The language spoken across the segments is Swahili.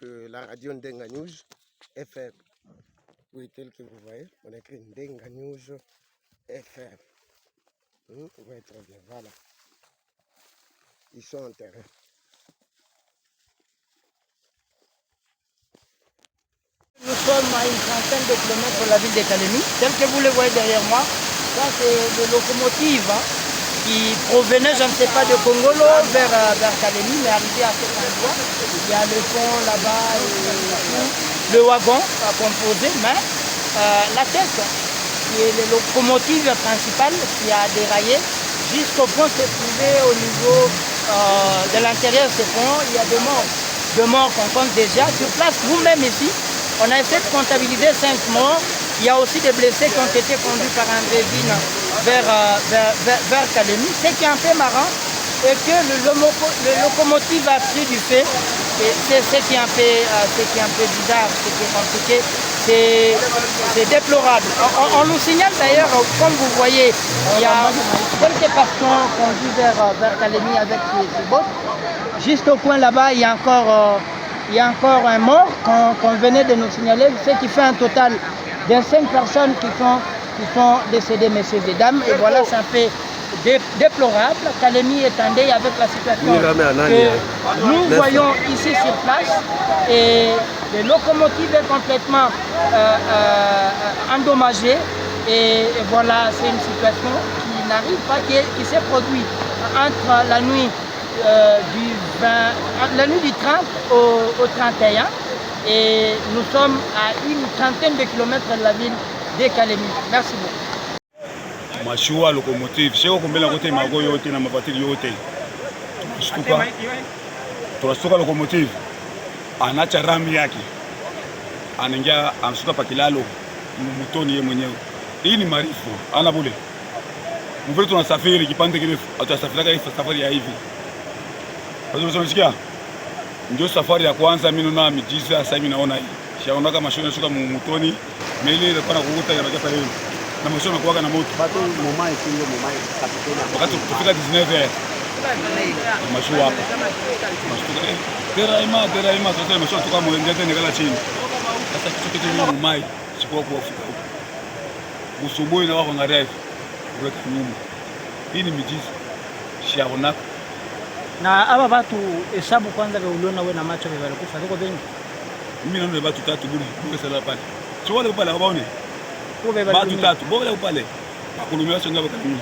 la radio Ndenga News FM. Oui, tel que vous voyez, on écrit Ndenga News FM. Vous voyez très bien, voilà. Ils sont en terrain. Nous sommes à une trentaine de kilomètres de la ville de Kalemi. Tel que vous le voyez derrière moi, ça c'est des locomotives qui provenaient, je ne sais pas, de Congolo vers Kalemi, mais arrivé à cet endroit. Il y a le pont là-bas, le wagon à composer, mais la tête, qui est la locomotive principale qui a déraillé, jusqu'au point de se trouver au niveau de l'intérieur de ce pont. Il y a deux morts qu'on compte déjà. Sur place, vous-même ici, on a essayé de comptabiliser 5 morts. Il y a aussi des blessés qui ont été conduits par un résine vers Kalemi. Ce qui est un peu marrant est que le locomotive a pris du fait. Et c'est ce qui est un peu bizarre, ce qui est compliqué. C'est déplorable. On nous signale d'ailleurs, comme vous voyez, il y a quelques patients conduits vers Kalemi avec ces bottes. Juste au coin là-bas, il y a encore un mort qu'on venait de nous signaler, ce qui fait un total de 5 personnes qui sont décédées, messieurs et dames. Et voilà, c'est un peu déplorable. Kalemi est en deuil avec la situation que nous voyons ici sur place. Et le locomotive est complètement endommagée. Et voilà, c'est une situation qui n'arrive pas, qui s'est produite entre la nuit du 30 au 31 et nous sommes à une trentaine de kilomètres de la ville de Kalemi. Merci beaucoup. Mashua locomotive sio kumbela kote mago yote na mabatiri yote tunashtuka locomotive anacha rami yake anaingia amshuka pa kilalo mtoni yeye mwenyewe. Hii ni marifu ana bule mvile tunasafiri kipande kirefu atasafiri kama safari ya hivi. Unasikia? Ndio safari ya kwanza mimi naona mijiza, sasa mimi naona hii. Shaondoka mashua nashuka mtoni, meli ile kwa kukuta ya pale hivi. Na mashua nakuaga na moto. Bado momai kingo momai kapitena. Wakati tufika 19 mashua hapa. Mashua Deraima sasa mashua tuka muongeze nikala chini. Sasa kitu ni momai sikuwa kuafika huko. Usubuhi na wako ngarai. Kuleta nyuma. Hii ni mijiza. Shaonaka na aba batu hesabu kwanza vya uliona wewe na macho vya walikufa ziko bengi. Mimi naona batu 3 bure sala pale. Sio wale pale waone. Batu 3 bole pale. Akulumia sio ngaba kama.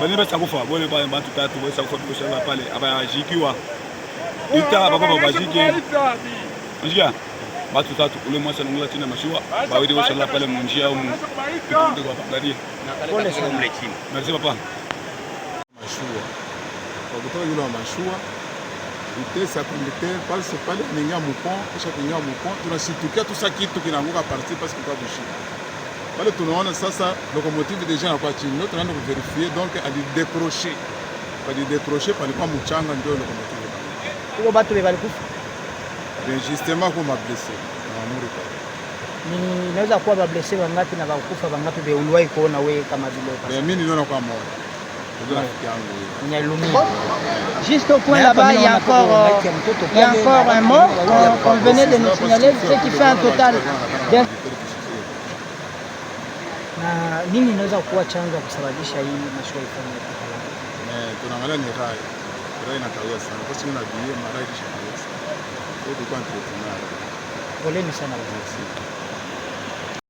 Bali basi kufa bole pale batu 3 bole kufa kwa sala pale aba jikiwa. Ita baba bajiki. Unajua? Batu 3 ule mwasa ngula tena mashua. Bawidi wa sala pale munjia au mu. Tuende kwa bangaria. Pole sana mle chini. Merci papa. Mashua. Kutoka yule wa mashua vitesa conducteur parce que pale ningia mupon kisha kuingia mupon tunashitukia tu sasa kitu kinaanguka parti parce que kwa kushika pale tunaona sasa locomotive déjà na kwa chini ndio tunaenda kuverifier donc ali décrocher pale kwa mchanga ndio locomotive huko batu walikufa justement kwa blessé na amuri pale ni naweza kuwa blessé wangapi na wakufa wangapi vya uliwahi kuona wewe kama vile mimi niliona kwa moja. Juste au coin là-bas, il y a encore un mort qu'on venait de nous signaler, ce qui fait un total de... Na nini inaweza kuwa chanzo kusababisha hii mashua ifanye kama? Tunaangalia ni rai na kawia sana. Kwa sababu na bie mara ikisha kawia sana. Kwa hiyo kwa entretenir. Poleni sana.